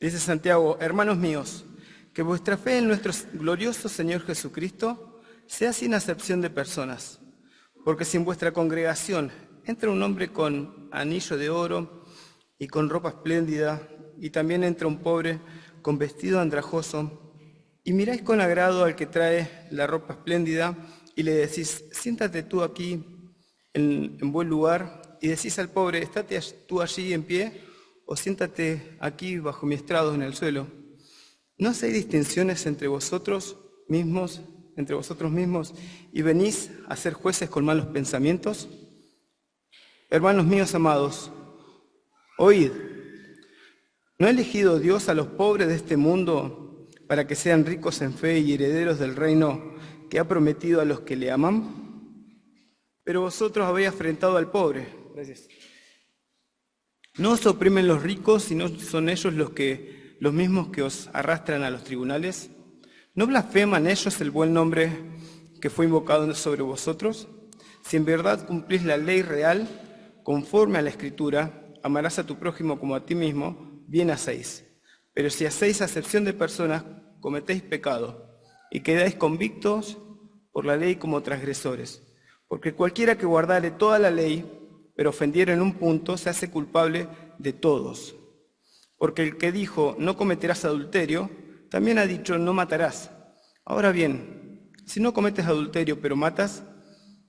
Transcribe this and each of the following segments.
Dice Santiago: hermanos míos, que vuestra fe en nuestro glorioso Señor Jesucristo sea sin acepción de personas. Porque si en vuestra congregación entra un hombre con anillo de oro y con ropa espléndida, y también entra un pobre con vestido andrajoso, y miráis con agrado al que trae la ropa espléndida, y le decís: siéntate tú aquí en buen lugar, y decís al pobre: estate tú allí en pie, o siéntate aquí bajo mi estrado en el suelo. ¿No hacéis distinciones entre vosotros mismos, y venís a ser jueces con malos pensamientos? Hermanos míos amados, oíd. ¿No ha elegido Dios a los pobres de este mundo para que sean ricos en fe y herederos del reino que ha prometido a los que le aman? Pero vosotros habéis afrentado al pobre. Gracias. ¿No os oprimen los ricos y no son ellos los mismos que os arrastran a los tribunales? ¿No blasfeman ellos el buen nombre que fue invocado sobre vosotros? Si en verdad cumplís la ley real, conforme a la Escritura, amarás a tu prójimo como a ti mismo, bien hacéis. Pero si hacéis acepción de personas, cometéis pecado y quedáis convictos por la ley como transgresores. Porque cualquiera que guardare toda la ley, pero ofendiera en un punto, se hace culpable de todos. Porque el que dijo: no cometerás adulterio, también ha dicho: no matarás. Ahora bien, si no cometes adulterio pero matas,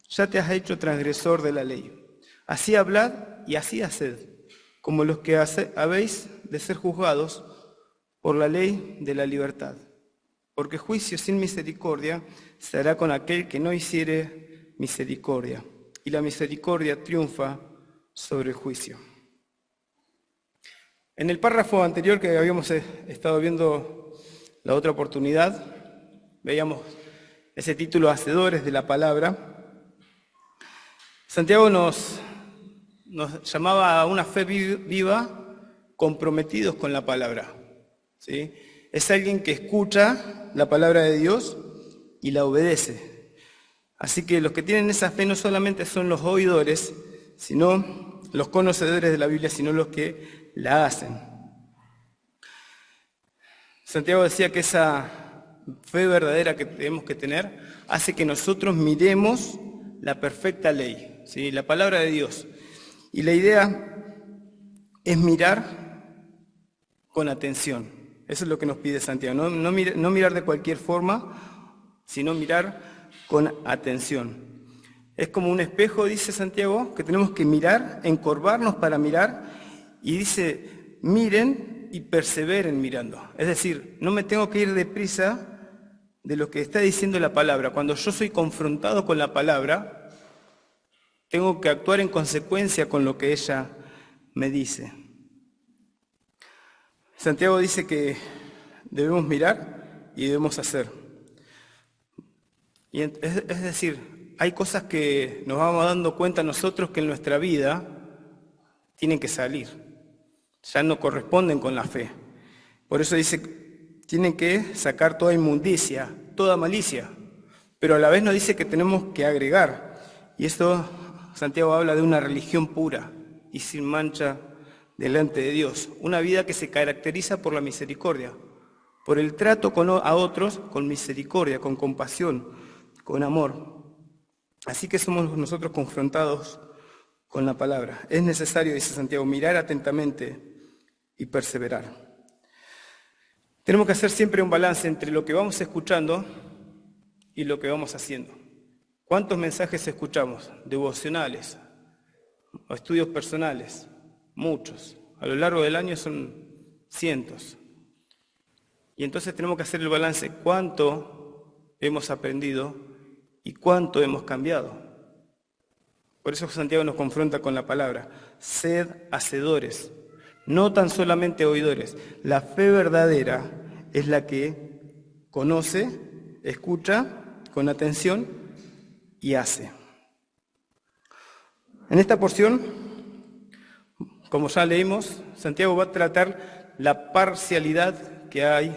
ya te has hecho transgresor de la ley. Así hablad y así haced, como los que habéis de ser juzgados por la ley de la libertad. Porque juicio sin misericordia se hará con aquel que no hiciere misericordia, y la misericordia triunfa sobre el juicio. En el párrafo anterior que habíamos estado viendo la otra oportunidad, veíamos ese título: Hacedores de la Palabra. Santiago nos llamaba a una fe viva, comprometidos con la palabra, ¿sí? Es alguien que escucha la palabra de Dios y la obedece. Así que los que tienen esa fe no solamente son los oidores, sino los conocedores de la Biblia, sino los que la hacen. Santiago decía que esa fe verdadera que tenemos que tener hace que nosotros miremos la perfecta ley, ¿sí? La palabra de Dios. Y la idea es mirar con atención. Eso es lo que nos pide Santiago. No mirar de cualquier forma, sino mirar con atención. Es como un espejo, dice Santiago, que tenemos que mirar, encorvarnos para mirar. Y dice: miren y perseveren mirando. Es decir, no me tengo que ir deprisa de lo que está diciendo la palabra. Cuando yo soy confrontado con la palabra, tengo que actuar en consecuencia con lo que ella me dice. Santiago dice que debemos mirar y debemos hacer. Y es decir, hay cosas que nos vamos dando cuenta nosotros que en nuestra vida tienen que salir. Ya no corresponden con la fe. Por eso dice: tienen que sacar toda inmundicia, toda malicia. Pero a la vez nos dice que tenemos que agregar. Y esto, Santiago habla de una religión pura y sin mancha delante de Dios. Una vida que se caracteriza por la misericordia, por el trato a otros con misericordia, con compasión, con amor. Así que somos nosotros confrontados con la palabra. Es necesario, dice Santiago, mirar atentamente y perseverar. Tenemos que hacer siempre un balance entre lo que vamos escuchando y lo que vamos haciendo. ¿Cuántos mensajes escuchamos? Devocionales o estudios personales. Muchos. A lo largo del año son cientos. Y entonces tenemos que hacer el balance. ¿Cuánto hemos aprendido y cuánto hemos cambiado? Por eso Santiago nos confronta con la palabra. Sed hacedores, no tan solamente oidores. La fe verdadera es la que conoce, escucha con atención y hace. En esta porción, como ya leímos, Santiago va a tratar la parcialidad que hay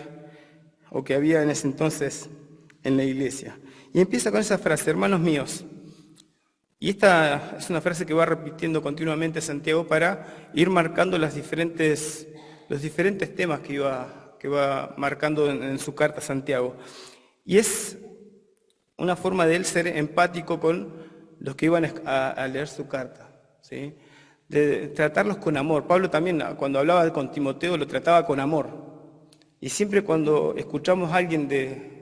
o que había en ese entonces en la iglesia. Y empieza con esa frase: hermanos míos. Y esta es una frase que va repitiendo continuamente Santiago para ir marcando las diferentes los diferentes temas que va marcando en su carta a Santiago. Y es una forma de él ser empático con los que iban a leer su carta, ¿sí? De tratarlos con amor. Pablo también, cuando hablaba con Timoteo, lo trataba con amor. Y siempre cuando escuchamos a alguien de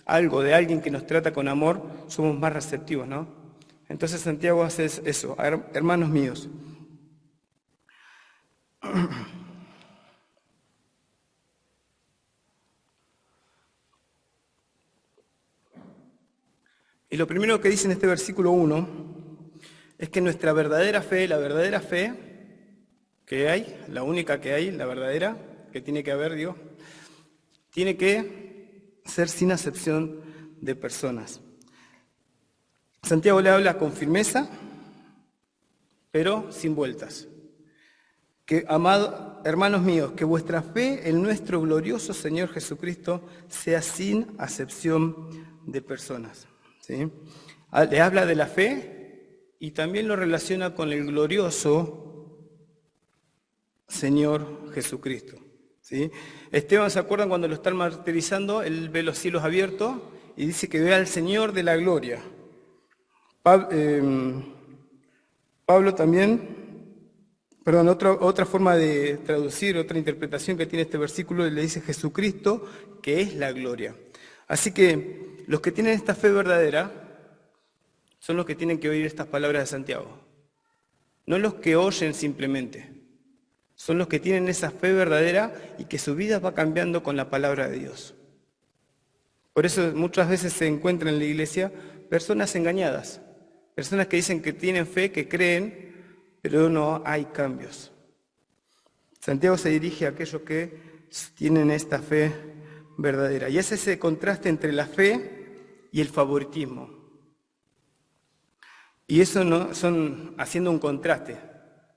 alguien que nos trata con amor, somos más receptivos, ¿no? Entonces Santiago hace eso, hermanos míos. Y lo primero que dice en este versículo 1 es que nuestra verdadera fe, la verdadera fe que hay, la única que hay, la verdadera, que tiene que haber, Dios, tiene que ser sin acepción de personas. Santiago le habla con firmeza, pero sin vueltas. Que, amados hermanos míos, que vuestra fe en nuestro glorioso Señor Jesucristo sea sin acepción de personas. ¿Sí? Le habla de la fe y también lo relaciona con el glorioso Señor Jesucristo. ¿Sí? Esteban, ¿se acuerdan cuando lo están martirizando? Él ve los cielos abiertos y dice que ve al Señor de la gloria. Pablo también, otra forma de traducir, otra interpretación que tiene este versículo, le dice Jesucristo, que es la gloria. Así que los que tienen esta fe verdadera son los que tienen que oír estas palabras de Santiago. No los que oyen simplemente, son los que tienen esa fe verdadera y que su vida va cambiando con la palabra de Dios. Por eso muchas veces se encuentran en la iglesia personas engañadas, personas que dicen que tienen fe, que creen, pero no hay cambios. Santiago se dirige a aquellos que tienen esta fe verdadera. Y es ese contraste entre la fe y el favoritismo. Y eso son haciendo un contraste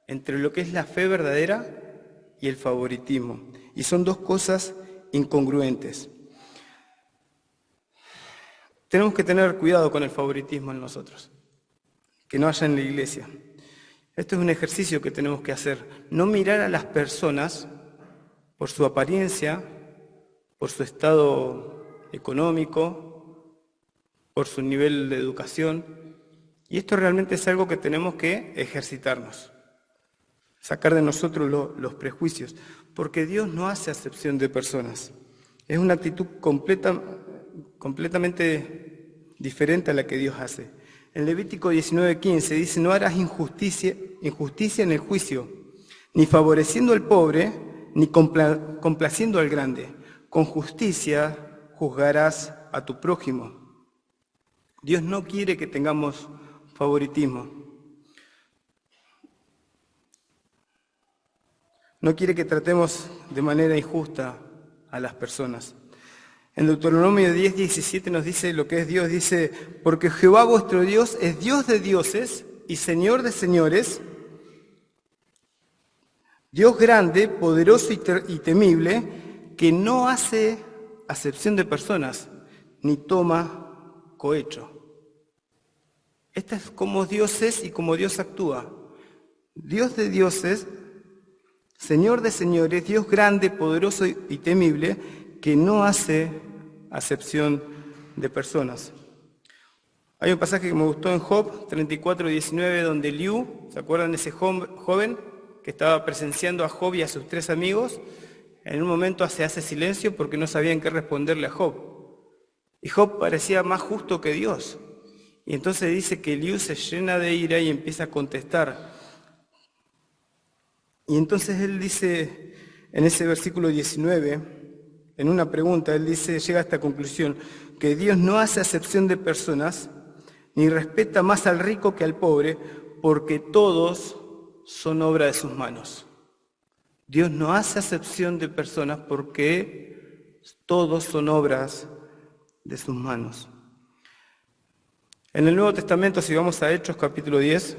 entre lo que es la fe verdadera y el favoritismo. Y son dos cosas incongruentes. Tenemos que tener cuidado con el favoritismo en nosotros, que no haya en la iglesia. Esto es un ejercicio que tenemos que hacer. No mirar a las personas por su apariencia, por su estado económico, por su nivel de educación. Y esto realmente es algo que tenemos que ejercitarnos. Sacar de nosotros los prejuicios. Porque Dios no hace acepción de personas. Es una actitud completamente diferente a la que Dios hace. En Levítico 19:15 dice, no harás injusticia en el juicio, ni favoreciendo al pobre, ni complaciendo al grande. Con justicia juzgarás a tu prójimo. Dios no quiere que tengamos favoritismo. No quiere que tratemos de manera injusta a las personas. En Deuteronomio 10:17 nos dice lo que es Dios, dice, porque Jehová vuestro Dios es Dios de dioses y Señor de señores, Dios grande, poderoso y temible, que no hace acepción de personas, ni toma cohecho. Esta es como Dios es y como Dios actúa. Dios de dioses, Señor de señores, Dios grande, poderoso y temible, que no hace acepción de personas. Hay un pasaje que me gustó en Job 34:19, donde Eliú, ¿se acuerdan de ese joven que estaba presenciando a Job y a sus 3 amigos? En un momento se hace silencio porque no sabían qué responderle a Job. Y Job parecía más justo que Dios. Y entonces dice que Eliú se llena de ira y empieza a contestar. Y entonces él dice, en ese versículo 19, en una pregunta, él dice, llega a esta conclusión, que Dios no hace acepción de personas, ni respeta más al rico que al pobre, porque todos son obra de sus manos. Dios no hace acepción de personas porque todos son obras de sus manos. En el Nuevo Testamento, si vamos a Hechos capítulo 10,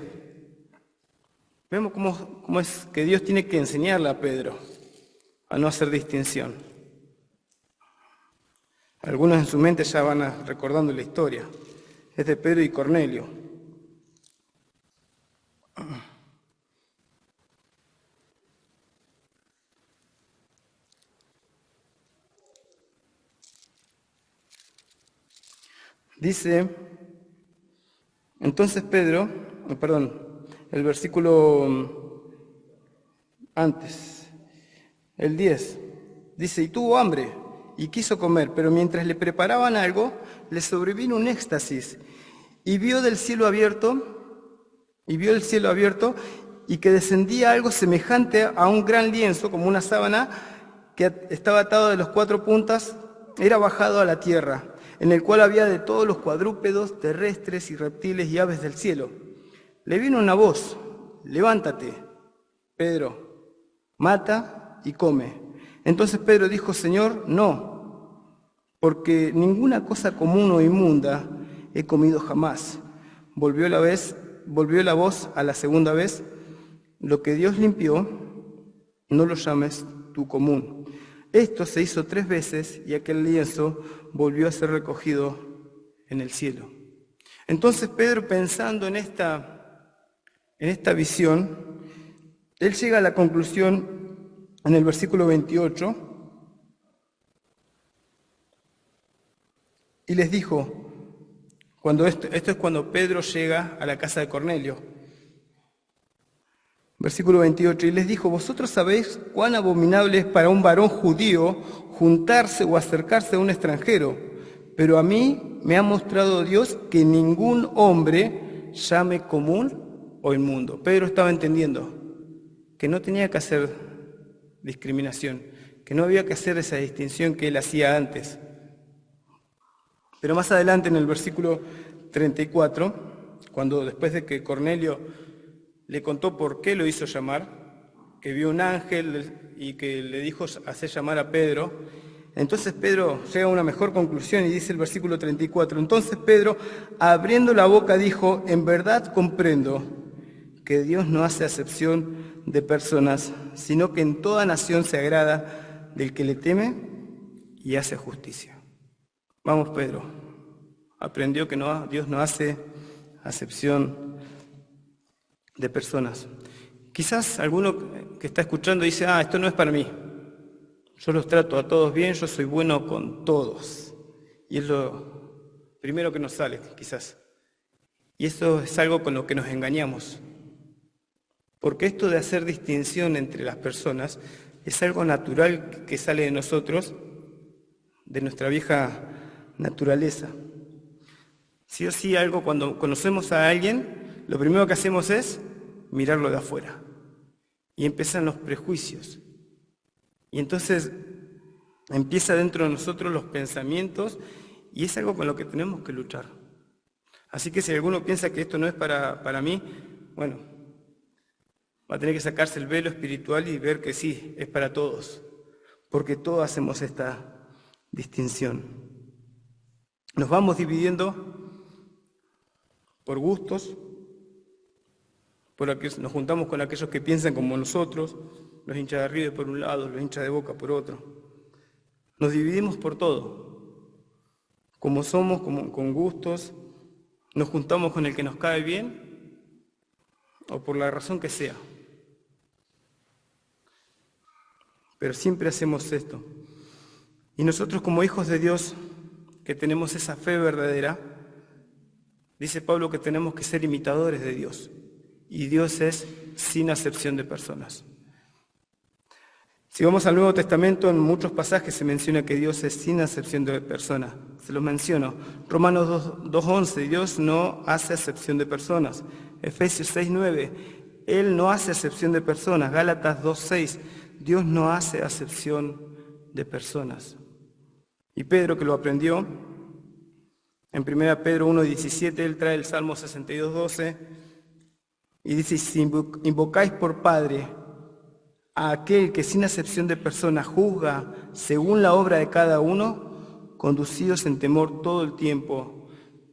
vemos cómo es que Dios tiene que enseñarle a Pedro a no hacer distinción. Algunos en su mente ya van recordando la historia. Es de Pedro y Cornelio. Dice, entonces Pedro, el versículo antes, el 10, dice, y tuvo hambre y quiso comer, pero mientras le preparaban algo, le sobrevino un éxtasis y vio el cielo abierto y que descendía algo semejante a un gran lienzo, como una sábana, que estaba atado de los 4 puntas, era bajado a la tierra, en el cual había de todos los cuadrúpedos, terrestres y reptiles y aves del cielo. Le vino una voz, levántate, Pedro, mata y come. Entonces Pedro dijo, Señor, no, porque ninguna cosa común o inmunda he comido jamás. Volvió la voz a la segunda vez, lo que Dios limpió, no lo llames tú común. Esto se hizo 3 veces y aquel lienzo volvió a ser recogido en el cielo. Entonces Pedro, pensando en esta visión, él llega a la conclusión en el versículo 28 y les dijo, esto es cuando Pedro llega a la casa de Cornelio. Versículo 28, y les dijo, vosotros sabéis cuán abominable es para un varón judío juntarse o acercarse a un extranjero, pero a mí me ha mostrado Dios que ningún hombre llame común o inmundo. Pedro estaba entendiendo que no tenía que hacer discriminación, que no había que hacer esa distinción que él hacía antes. Pero más adelante en el versículo 34, cuando después de que Cornelio le contó por qué lo hizo llamar, que vio un ángel y que le dijo hacer llamar a Pedro. Entonces Pedro llega a una mejor conclusión y dice el versículo 34, entonces Pedro, abriendo la boca, dijo, en verdad comprendo que Dios no hace acepción de personas, sino que en toda nación se agrada del que le teme y hace justicia. Vamos, Pedro, aprendió que Dios no hace acepción de personas. Quizás alguno que está escuchando dice, esto no es para mí. Yo los trato a todos bien, yo soy bueno con todos. Y es lo primero que nos sale, quizás. Y eso es algo con lo que nos engañamos. Porque esto de hacer distinción entre las personas es algo natural que sale de nosotros, de nuestra vieja naturaleza. Sí o sí, algo cuando conocemos a alguien, lo primero que hacemos es mirarlo de afuera. Y empiezan los prejuicios. Y entonces empieza dentro de nosotros los pensamientos y es algo con lo que tenemos que luchar. Así que si alguno piensa que esto no es para mí, bueno, va a tener que sacarse el velo espiritual y ver que sí, es para todos. Porque todos hacemos esta distinción. Nos vamos dividiendo por gustos, nos juntamos con aquellos que piensan como nosotros, los hinchas de arriba por un lado, los hinchas de Boca por otro. Nos dividimos por todo. Como somos, con gustos, nos juntamos con el que nos cae bien o por la razón que sea. Pero siempre hacemos esto. Y nosotros como hijos de Dios, que tenemos esa fe verdadera, dice Pablo que tenemos que ser imitadores de Dios. Y Dios es sin acepción de personas. Si vamos al Nuevo Testamento, en muchos pasajes se menciona que Dios es sin acepción de personas. Se los menciono. Romanos 2:11, Dios no hace acepción de personas. Efesios 6:9, Él no hace acepción de personas. Gálatas 2:6, Dios no hace acepción de personas. Y Pedro, que lo aprendió, en 1 Pedro 1:17, él trae el Salmo 62:12, y dice, si invocáis por Padre a aquel que sin acepción de personas juzga según la obra de cada uno, conducidos en temor todo el tiempo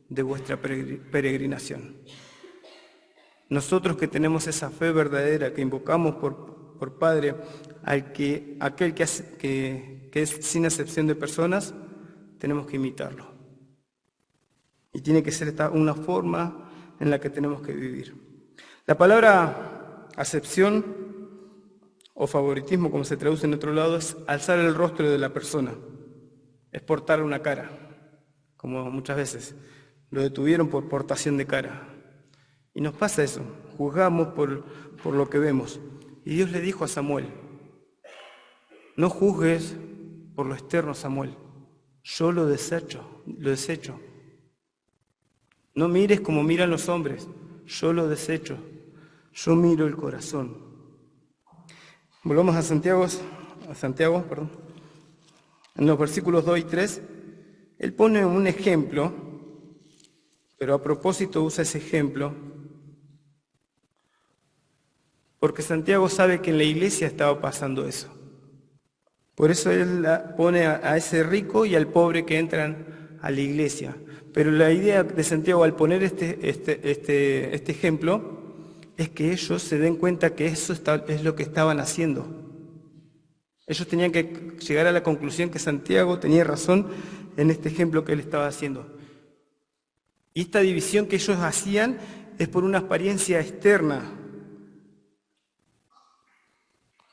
de vuestra peregrinación. Nosotros que tenemos esa fe verdadera, que invocamos por Padre, aquel que es sin acepción de personas, tenemos que imitarlo. Y tiene que ser una forma en la que tenemos que vivir. La palabra acepción o favoritismo, como se traduce en otro lado, es alzar el rostro de la persona, es portar una cara, como muchas veces. Lo detuvieron por portación de cara. Y nos pasa eso, juzgamos por lo que vemos. Y Dios le dijo a Samuel, no juzgues por lo externo, Samuel, yo lo desecho. No mires como miran los hombres, yo lo desecho, yo miro el corazón. Volvamos a Santiago, En los versículos 2 y 3, él pone un ejemplo, pero a propósito usa ese ejemplo, porque Santiago sabe que en la iglesia estaba pasando eso. Por eso él pone a ese rico y al pobre que entran a la iglesia. Pero la idea de Santiago al poner este ejemplo es que ellos se den cuenta que eso es lo que estaban haciendo. Ellos tenían que llegar a la conclusión que Santiago tenía razón en este ejemplo que él estaba haciendo. Y esta división que ellos hacían es por una apariencia externa.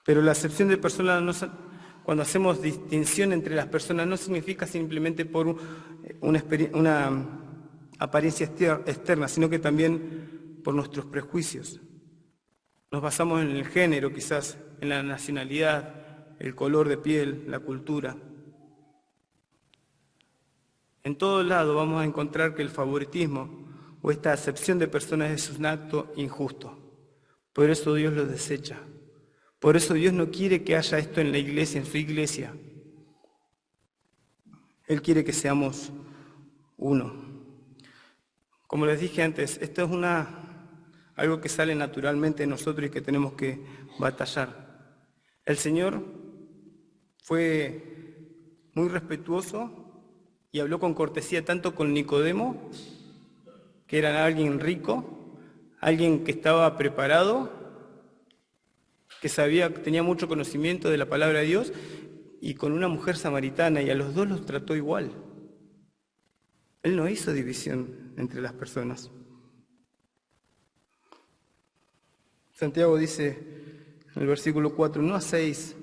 Pero la acepción de personas, cuando hacemos distinción entre las personas, no significa simplemente por una apariencia externa, sino que también por nuestros prejuicios. Nos basamos en el género, quizás, en la nacionalidad, el color de piel, la cultura. En todo lado vamos a encontrar que el favoritismo o esta acepción de personas es un acto injusto. Por eso Dios lo desecha. Por eso Dios no quiere que haya esto en la iglesia, en su iglesia. Él quiere que seamos uno. Como les dije antes, esto es algo que sale naturalmente de nosotros y que tenemos que batallar. El Señor fue muy respetuoso y habló con cortesía tanto con Nicodemo, que era alguien rico, alguien que estaba preparado, que tenía mucho conocimiento de la palabra de Dios, y con una mujer samaritana, y a los dos los trató igual. Él no hizo división entre las personas. Santiago dice en el versículo 4, no hacéis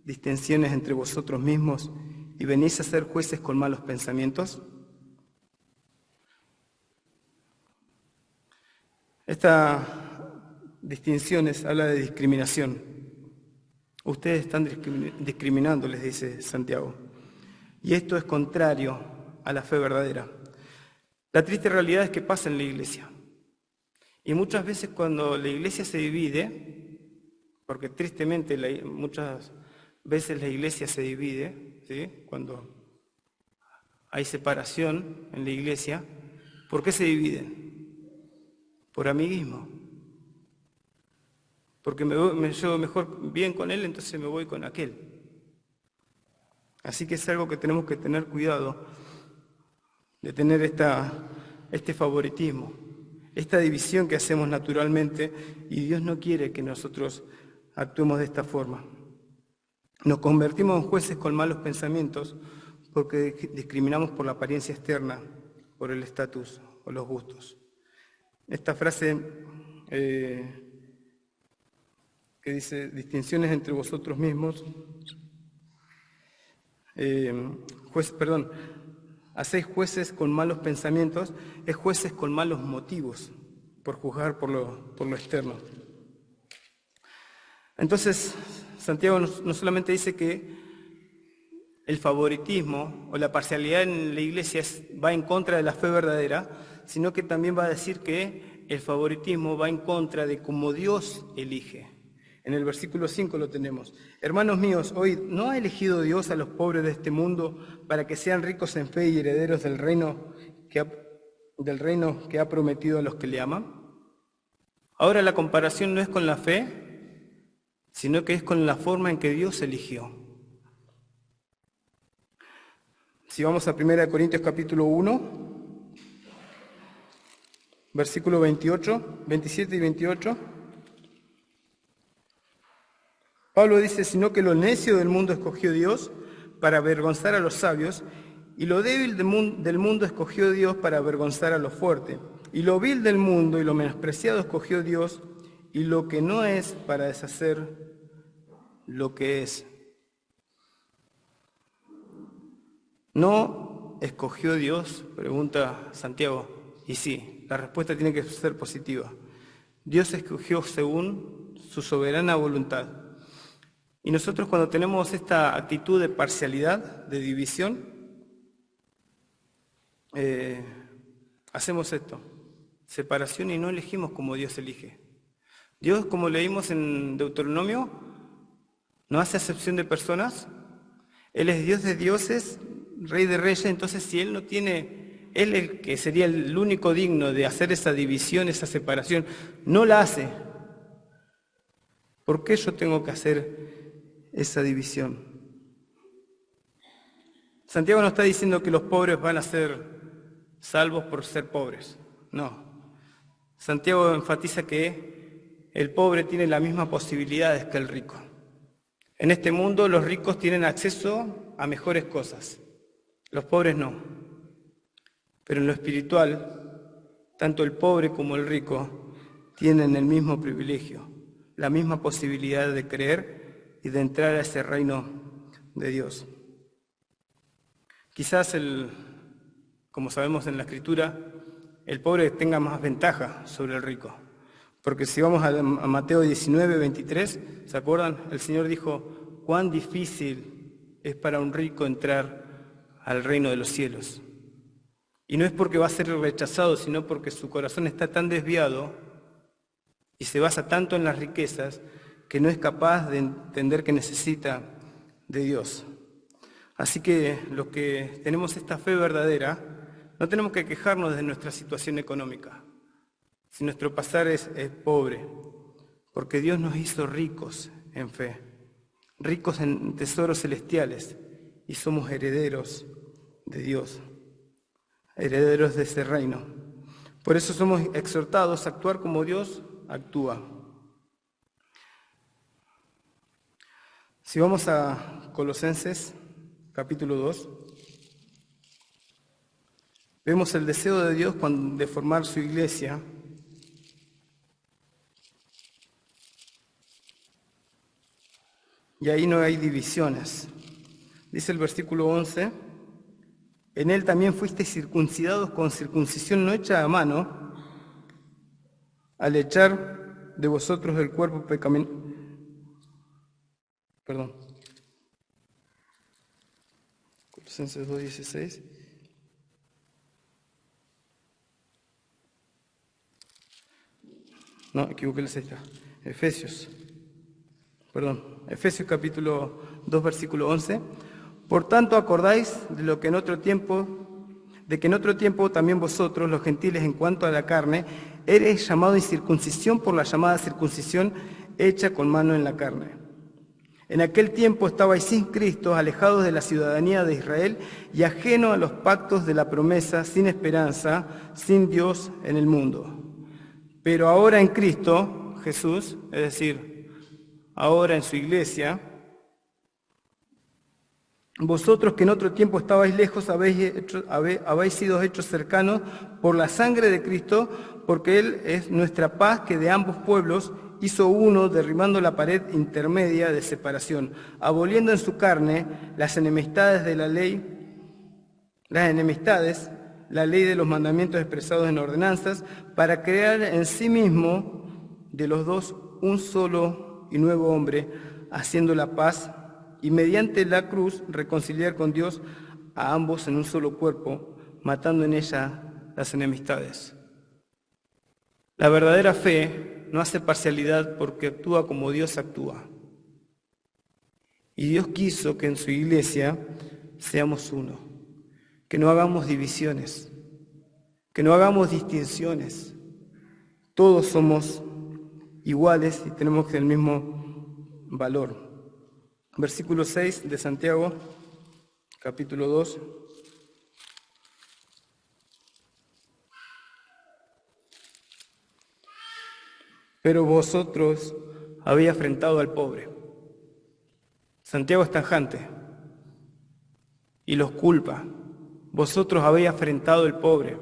distensiones entre vosotros mismos y venís a ser jueces con malos pensamientos. Esta distinciones habla de discriminación. Ustedes están discriminando, les dice Santiago. Y esto es contrario a la fe verdadera. La triste realidad es que pasa en la iglesia. Y muchas veces cuando la iglesia se divide, porque tristemente muchas veces la iglesia se divide, ¿sí? Cuando hay separación en la iglesia, ¿por qué se dividen? Por amiguismo. Porque me llevo mejor bien con él, entonces me voy con aquel. Así que es algo que tenemos que tener cuidado, de tener este favoritismo, esta división que hacemos naturalmente, y Dios no quiere que nosotros actuemos de esta forma. Nos convertimos en jueces con malos pensamientos porque discriminamos por la apariencia externa, por el estatus o los gustos. Esta frase que dice distinciones entre vosotros mismos, hacéis jueces con malos pensamientos, es jueces con malos motivos, por juzgar por lo externo. Entonces, Santiago no solamente dice que el favoritismo o la parcialidad en la iglesia va en contra de la fe verdadera, sino que también va a decir que el favoritismo va en contra de cómo Dios elige. En el versículo 5 lo tenemos. Hermanos míos, hoy ¿no ha elegido Dios a los pobres de este mundo para que sean ricos en fe y herederos del reino que ha prometido a los que le aman? Ahora la comparación no es con la fe, sino que es con la forma en que Dios eligió. Si vamos a 1 Corintios capítulo 1, versículo 27 y 28, Pablo dice, sino que lo necio del mundo escogió Dios para avergonzar a los sabios, y lo débil del mundo escogió Dios para avergonzar a lo fuerte, y lo vil del mundo y lo menospreciado escogió Dios, y lo que no es para deshacer lo que es. No escogió Dios? Pregunta Santiago. Y sí, la respuesta tiene que ser positiva. Dios escogió según su soberana voluntad. Y nosotros cuando tenemos esta actitud de parcialidad, de división, hacemos esto, separación, y no elegimos como Dios elige. Dios, como leímos en Deuteronomio, no hace acepción de personas. Él es Dios de dioses, Rey de reyes. Entonces, si Él no tiene, Él el que sería el único digno de hacer esa división, esa separación, no la hace. ¿Por qué yo tengo que hacer esa división? Santiago no está diciendo que los pobres van a ser salvos por ser pobres. No. Santiago enfatiza que el pobre tiene las mismas posibilidades que el rico. En este mundo los ricos tienen acceso a mejores cosas, los pobres no. Pero en lo espiritual, tanto el pobre como el rico tienen el mismo privilegio, la misma posibilidad de creer y de entrar a ese reino de Dios. Quizás, como sabemos en la Escritura, el pobre tenga más ventaja sobre el rico. Porque si vamos a Mateo 19, 23, ¿se acuerdan? El Señor dijo, cuán difícil es para un rico entrar al reino de los cielos. Y no es porque va a ser rechazado, sino porque su corazón está tan desviado y se basa tanto en las riquezas que no es capaz de entender que necesita de Dios. Así que los que tenemos esta fe verdadera, no tenemos que quejarnos de nuestra situación económica, si nuestro pasar es pobre, porque Dios nos hizo ricos en fe, ricos en tesoros celestiales, y somos herederos de Dios, herederos de ese reino. Por eso somos exhortados a actuar como Dios actúa. Si vamos a Colosenses, capítulo 2, vemos el deseo de Dios de formar su iglesia. Y ahí no hay divisiones. Dice el versículo 11, en él también fuisteis circuncidados con circuncisión no hecha a mano, al echar de vosotros el cuerpo pecaminoso. Colosenses 2:16. No, equivoqué la cita. Efesios capítulo 2, versículo 11. Por tanto, acordáis de que en otro tiempo también vosotros, los gentiles, en cuanto a la carne, eres llamados incircuncisión por la llamada circuncisión hecha con mano en la carne. En aquel tiempo estabais sin Cristo, alejados de la ciudadanía de Israel y ajenos a los pactos de la promesa, sin esperanza, sin Dios en el mundo. Pero ahora en Cristo Jesús, es decir, ahora en su iglesia, vosotros que en otro tiempo estabais lejos, habéis sido hechos cercanos por la sangre de Cristo, porque Él es nuestra paz, que de ambos pueblos hizo uno, derribando la pared intermedia de separación, aboliendo en su carne las enemistades de la ley, la ley de los mandamientos expresados en ordenanzas, para crear en sí mismo de los dos un solo y nuevo hombre, haciendo la paz, y mediante la cruz reconciliar con Dios a ambos en un solo cuerpo, matando en ella las enemistades. La verdadera fe no hace parcialidad porque actúa como Dios actúa. Y Dios quiso que en su iglesia seamos uno, que no hagamos divisiones, que no hagamos distinciones. Todos somos iguales y tenemos el mismo valor. Versículo 6 de Santiago, capítulo 2. Pero vosotros habéis afrentado al pobre. Santiago es tajante y los culpa. Vosotros habéis afrentado al pobre.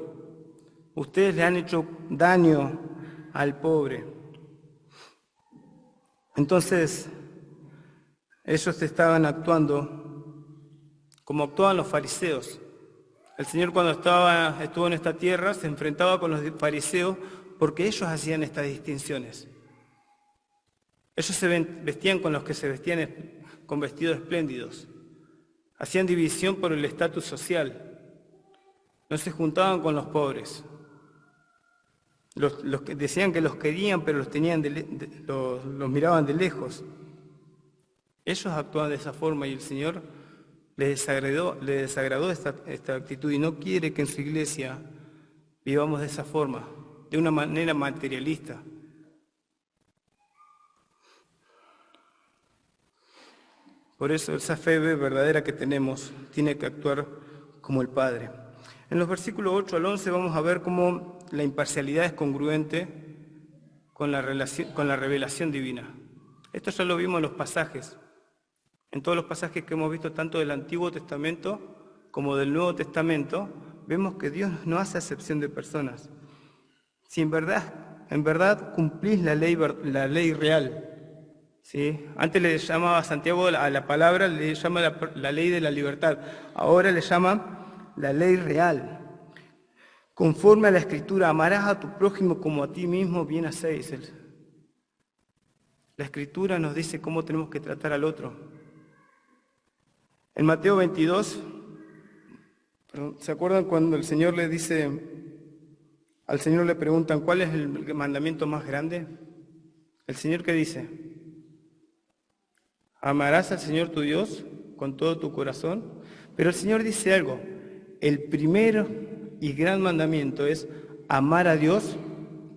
Ustedes le han hecho daño al pobre. Entonces, ellos estaban actuando como actuaban los fariseos. El Señor cuando estuvo en esta tierra se enfrentaba con los fariseos porque ellos hacían estas distinciones. Ellos se vestían con los que se vestían con vestidos espléndidos. Hacían división por el estatus social. No se juntaban con los pobres. Los que decían que los querían, pero los tenían los miraban de lejos. Ellos actuaban de esa forma y el Señor les desagradó esta actitud y no quiere que en su iglesia vivamos de esa forma, de una manera materialista. Por eso esa fe verdadera que tenemos tiene que actuar como el Padre. En los versículos 8 al 11 vamos a ver cómo la imparcialidad es congruente con la revelación divina. Esto ya lo vimos en los pasajes. En todos los pasajes que hemos visto, tanto del Antiguo Testamento como del Nuevo Testamento, vemos que Dios no hace acepción de personas. Si en verdad cumplís la ley real, ¿sí? Antes le llamaba Santiago a la palabra, le llama la ley de la libertad. Ahora le llama la ley real. Conforme a la Escritura, amarás a tu prójimo como a ti mismo, bien hacéis. La Escritura nos dice cómo tenemos que tratar al otro. En Mateo 22, ¿se acuerdan cuando el Señor le dice, al Señor le preguntan, ¿cuál es el mandamiento más grande? El Señor, ¿qué dice? Amarás al Señor tu Dios con todo tu corazón. Pero el Señor dice algo, el primero y gran mandamiento es amar a Dios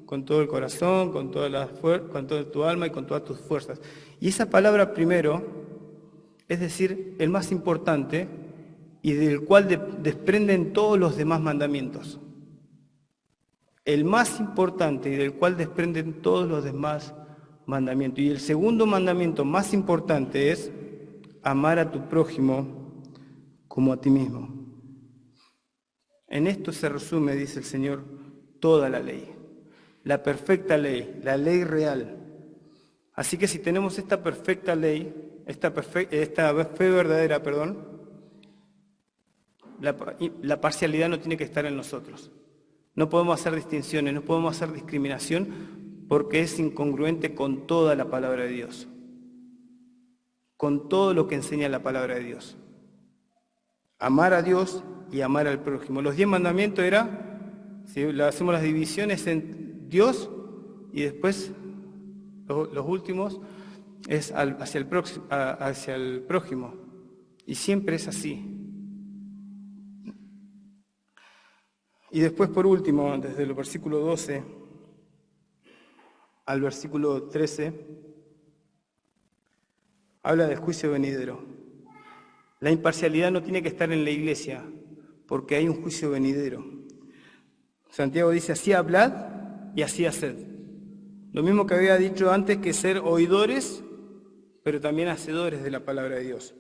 con todo el corazón, con toda tu alma y con todas tus fuerzas. Y esa palabra primero, es decir, el más importante y del cual desprenden todos los demás mandamientos. El más importante y del cual desprenden todos los demás mandamientos. Y el segundo mandamiento más importante es amar a tu prójimo como a ti mismo. En esto se resume, dice el Señor, toda la ley. La perfecta ley, la ley real. Así que si tenemos esta perfecta ley, esta fe verdadera, la parcialidad no tiene que estar en nosotros. No podemos hacer distinciones, no podemos hacer discriminación porque es incongruente con toda la palabra de Dios, con todo lo que enseña la palabra de Dios. Amar a Dios y amar al prójimo. Los 10 mandamientos si hacemos las divisiones en Dios y después los últimos es hacia el prójimo. Y siempre es así. Y después, por último, desde el versículo 12 al versículo 13, habla del juicio venidero. La imparcialidad no tiene que estar en la iglesia, porque hay un juicio venidero. Santiago dice, así hablad y así haced. Lo mismo que había dicho antes, que ser oidores, pero también hacedores de la palabra de Dios.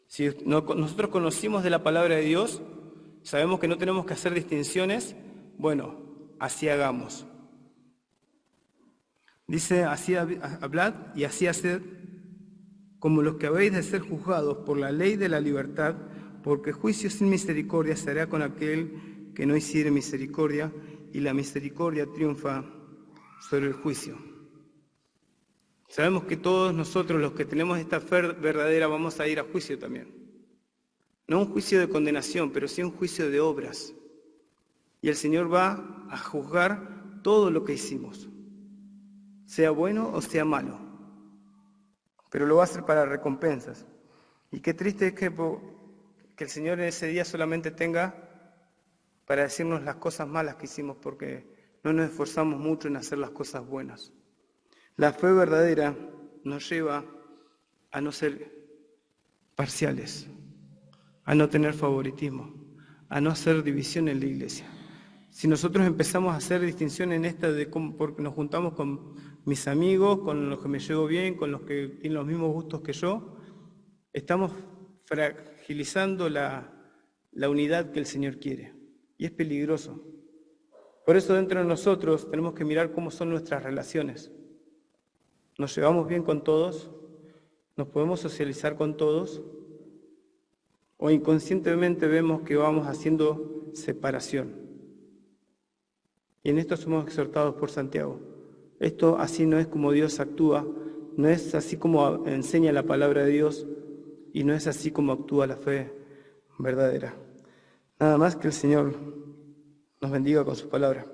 Si nosotros conocimos de la palabra de Dios, sabemos que no tenemos que hacer distinciones, bueno, así hagamos. Dice, así hablad y así haced, como los que habéis de ser juzgados por la ley de la libertad, porque juicio sin misericordia se hará con aquel que no hiciere misericordia, y la misericordia triunfa sobre el juicio. Sabemos que todos nosotros, los que tenemos esta fe verdadera, vamos a ir a juicio también. No un juicio de condenación, pero sí un juicio de obras. Y el Señor va a juzgar todo lo que hicimos, sea bueno o sea malo. Pero lo va a hacer para recompensas. Y qué triste es que el Señor en ese día solamente tenga para decirnos las cosas malas que hicimos, porque no nos esforzamos mucho en hacer las cosas buenas. La fe verdadera nos lleva a no ser parciales, a no tener favoritismo, a no hacer división en la iglesia. Si nosotros empezamos a hacer distinción en esta porque nos juntamos con mis amigos, con los que me llevo bien, con los que tienen los mismos gustos que yo, estamos fragilizando la unidad que el Señor quiere. Y es peligroso. Por eso dentro de nosotros tenemos que mirar cómo son nuestras relaciones. ¿Nos llevamos bien con todos? ¿Nos podemos socializar con todos? o inconscientemente vemos que vamos haciendo separación. Y en esto somos exhortados por Santiago. Esto así no es como Dios actúa, no es así como enseña la palabra de Dios y no es así como actúa la fe verdadera. Nada más, que el Señor nos bendiga con su palabra.